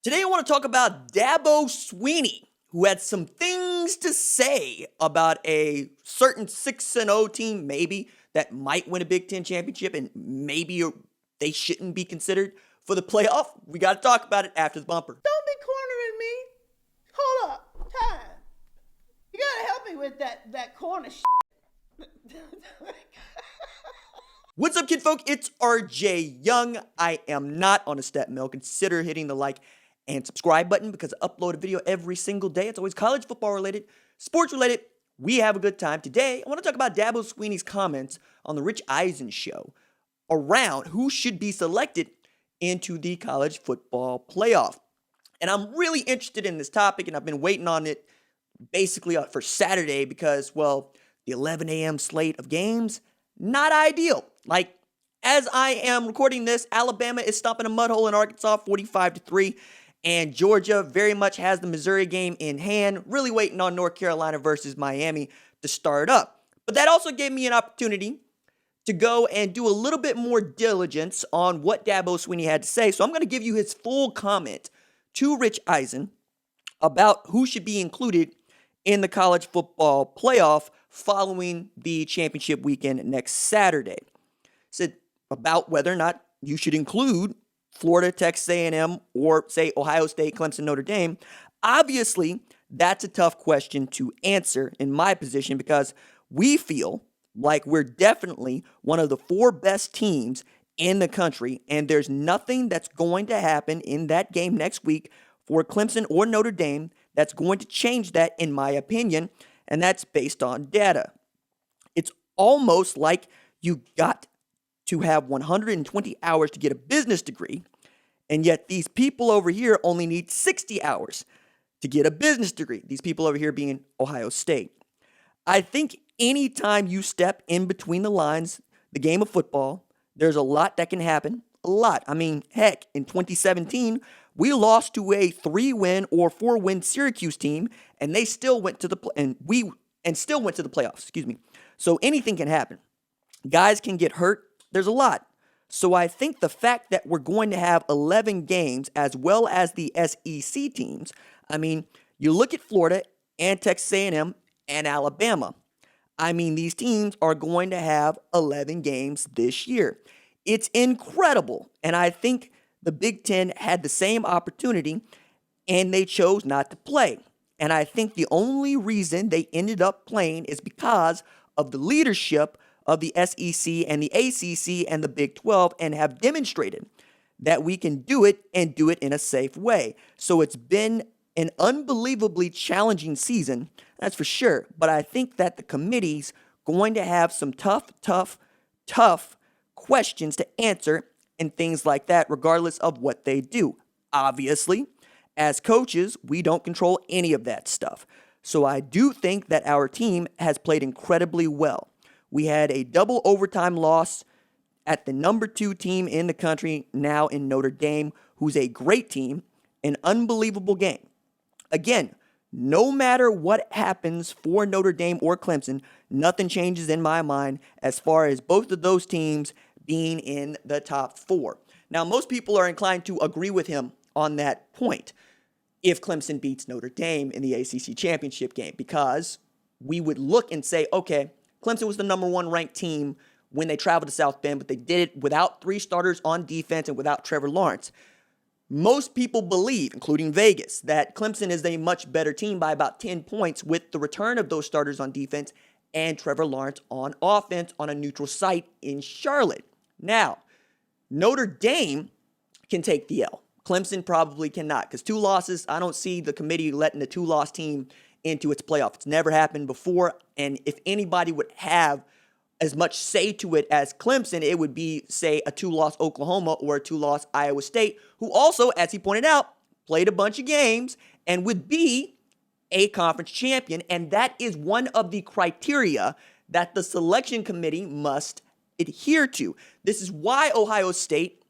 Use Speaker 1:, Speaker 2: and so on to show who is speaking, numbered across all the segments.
Speaker 1: Today I want to talk about Dabo Swinney, who had some things to say about a certain 6-0 team, maybe, that might win a Big Ten championship, and maybe they shouldn't be considered for the playoff. We got to talk about it after the bumper.
Speaker 2: Don't be cornering me. Hold up. Time. You got to help me with that corner
Speaker 1: What's up, kid folk? It's RJ Young. I am not on a step mill. Consider hitting the like and subscribe button because I upload a video every single day. It's always college football related, sports related. We have a good time. Today, I want to talk about Dabo Swinney's comments on the Rich Eisen show around who should be selected into the college football playoff. And I'm really interested in this topic, and I've been waiting on it basically for Saturday because, well, the 11 a.m. slate of games, not ideal. Like, as I am recording this, Alabama is stomping a mud hole in Arkansas 45-3. And Georgia very much has the Missouri game in hand, really waiting on North Carolina versus Miami to start up. But that also gave me an opportunity to go and do a little bit more diligence on what Dabo Swinney had to say. So I'm going to give you his full comment to Rich Eisen about who should be included in the college football playoff following the championship weekend next Saturday. Said about whether or not you should include Florida, Texas A&M, or say Ohio State, Clemson, Notre Dame. Obviously, that's a tough question to answer in my position because we feel like we're definitely one of the four best teams in the country, and there's nothing that's going to happen in that game next week for Clemson or Notre Dame that's going to change that, in my opinion, and that's based on data. It's almost like you got to have 120 hours to get a business degree, and yet these people over here only need 60 hours to get a business degree. These people over here being Ohio State. I think anytime you step in between the lines, the game of football, there's a lot that can happen. A lot. I mean, heck, in 2017, we lost to a 3-win or 4-win Syracuse team, and they still went to the playoffs. Excuse me. So anything can happen. Guys can get hurt. There's a lot. So I think the fact that we're going to have 11 games as well as the SEC teams, I mean, you look at Florida and Texas A&M and Alabama. I mean, these teams are going to have 11 games this year. It's incredible. And I think the Big Ten had the same opportunity and they chose not to play. And I think the only reason they ended up playing is because of the leadership of the SEC and the ACC and the Big 12 and have demonstrated that we can do it and do it in a safe way. So it's been an unbelievably challenging season, that's for sure. But I think that the committee's going to have some tough questions to answer and things like that, regardless of what they do. Obviously, as coaches, we don't control any of that stuff. So I do think that our team has played incredibly well. We had a double overtime loss at the number 2 team in the country now in Notre Dame, who's a great team, an unbelievable game. Again, no matter what happens for Notre Dame or Clemson, nothing changes in my mind as far as both of those teams being in the top 4. Now, most people are inclined to agree with him on that point if Clemson beats Notre Dame in the ACC championship game, because we would look and say, okay, Clemson was the number 1 ranked team when they traveled to South Bend, but they did it without 3 starters on defense and without Trevor Lawrence. Most people believe, including Vegas, that Clemson is a much better team by about 10 points with the return of those starters on defense and Trevor Lawrence on offense on a neutral site in Charlotte. Now, Notre Dame can take the L. Clemson probably cannot, because 2 losses, I don't see the committee letting a 2-loss team into its playoff. It's never happened before, and if anybody would have as much say to it as Clemson, it would be, say, a 2-loss Oklahoma or a 2-loss Iowa State, who also, as he pointed out, played a bunch of games and would be a conference champion, and that is one of the criteria that the selection committee must adhere to. This is why Ohio State,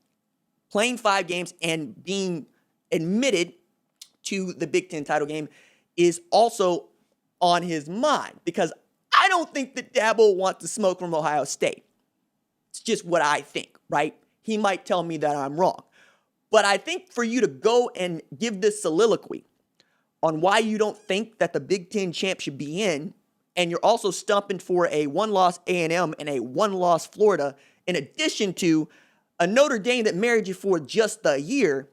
Speaker 1: playing 5 games and being admitted to the Big Ten title game, is also on his mind, because I don't think that Dabo wants to smoke from Ohio State. It's just what I think, right? He might tell me that I'm wrong. But I think for you to go and give this soliloquy on why you don't think that the Big Ten champ should be in, and you're also stumping for a one-loss A&M and a one-loss Florida, in addition to a Notre Dame that married you for just a year,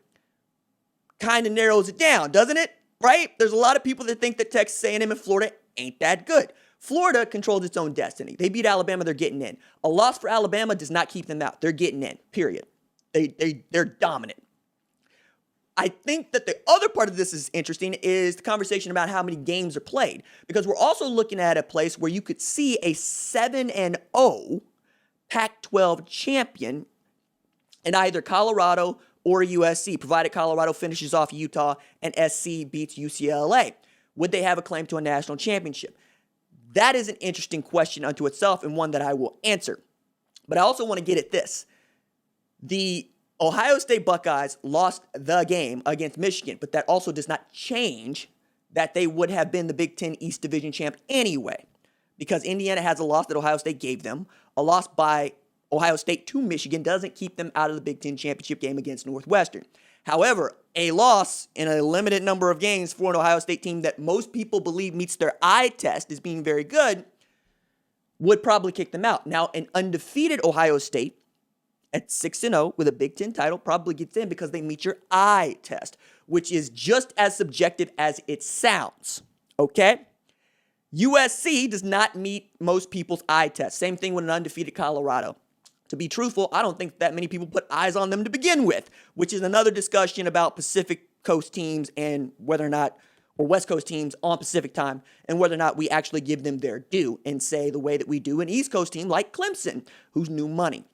Speaker 1: kind of narrows it down, doesn't it? Right? There's a lot of people that think that Texas A&M and Florida ain't that good. Florida controls its own destiny. They beat Alabama, they're getting in. A loss for Alabama does not keep them out. They're getting in, period. They're dominant. I think that the other part of this is interesting is the conversation about how many games are played, because we're also looking at a place where you could see a 7-0 Pac-12 champion in either Colorado or USC, provided Colorado finishes off Utah and SC beats UCLA. Would they have a claim to a national championship? That is an interesting question unto itself and one that I will answer. But I also want to get at this. The Ohio State Buckeyes lost the game against Michigan, but that also does not change that they would have been the Big Ten East Division champ anyway, because Indiana has a loss that Ohio State gave them. A loss by Ohio State to Michigan doesn't keep them out of the Big Ten championship game against Northwestern. However, a loss in a limited number of games for an Ohio State team that most people believe meets their eye test as being very good would probably kick them out. Now, an undefeated Ohio State at 6-0 with a Big Ten title probably gets in because they meet your eye test, which is just as subjective as it sounds, okay? USC does not meet most people's eye test. Same thing with an undefeated Colorado. To be truthful, I don't think that many people put eyes on them to begin with, which is another discussion about Pacific Coast teams and whether or not, or West Coast teams on Pacific time, and whether or not we actually give them their due and say the way that we do an East Coast team like Clemson, who's new money.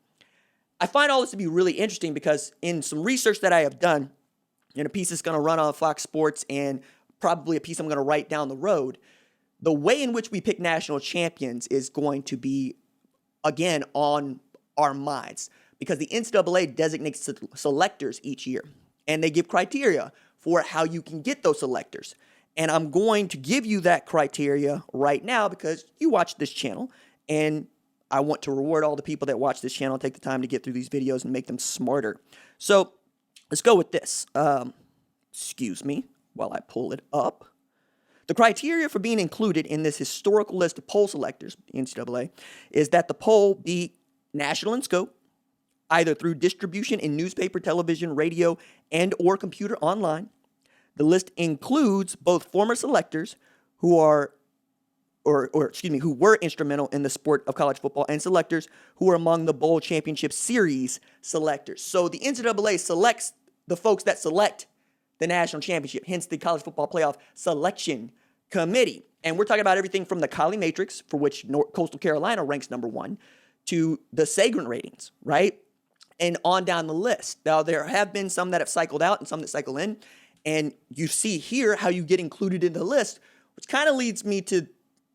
Speaker 1: I find all this to be really interesting because in some research that I have done, in a piece that's going to run on Fox Sports and probably a piece I'm going to write down the road, the way in which we pick national champions is going to be, again, on our minds, because the NCAA designates selectors each year, and they give criteria for how you can get those selectors. And I'm going to give you that criteria right now because you watch this channel, and I want to reward all the people that watch this channel, take the time to get through these videos and make them smarter. So let's go with this. Excuse me while I pull it up. The criteria for being included in this historical list of poll selectors, NCAA, is that the poll be national in scope, either through distribution in newspaper, television, radio, and or computer online. The list includes both former selectors who are, who were instrumental in the sport of college football, and selectors who are among the bowl championship series selectors. So the NCAA selects the folks that select the national championship, hence the college football playoff selection committee. And we're talking about everything from the Colley Matrix, for which Coastal Carolina ranks number 1, to the Sagarin ratings, right? And on down the list. Now, there have been some that have cycled out and some that cycle in. And you see here how you get included in the list, which kind of leads me to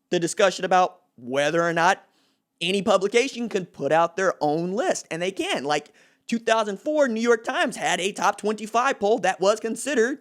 Speaker 1: the discussion about whether or not any publication can put out their own list. And they can. Like 2004, New York Times had a top 25 poll that was considered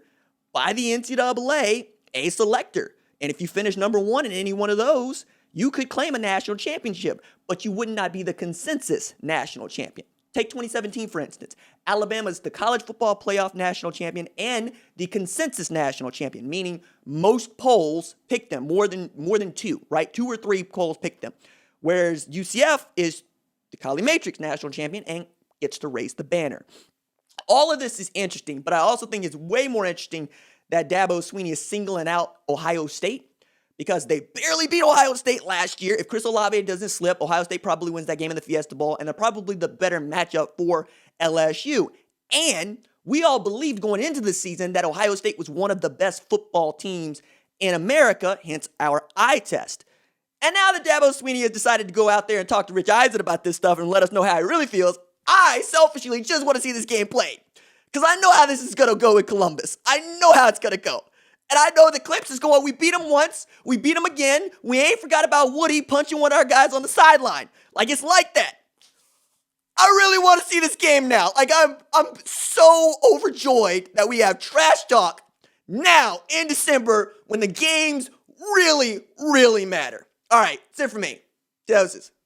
Speaker 1: by the NCAA a selector. And if you finish number 1 in any one of those, you could claim a national championship, but you would not be the consensus national champion. Take 2017, for instance. Alabama is the college football playoff national champion and the consensus national champion, meaning most polls pick them, more than 2, right? 2 or 3 polls pick them. Whereas UCF is the Colley Matrix national champion and gets to raise the banner. All of this is interesting, but I also think it's way more interesting that Dabo Swinney is singling out Ohio State, because they barely beat Ohio State last year. If Chris Olave doesn't slip, Ohio State probably wins that game in the Fiesta Bowl, and they're probably the better matchup for LSU. And we all believed going into the season that Ohio State was one of the best football teams in America, hence our eye test. And now that Dabo Swinney has decided to go out there and talk to Rich Eisen about this stuff and let us know how he really feels, I selfishly just want to see this game played. Because I know how this is going to go in Columbus. I know how it's going to go. And I know the clips is going, we beat them once, we beat them again, we ain't forgot about Woody punching one of our guys on the sideline. Like, it's like that. I really want to see this game now. Like, I'm so overjoyed that we have trash talk now in December when the games really, really matter. All right, that's it for me. Doses.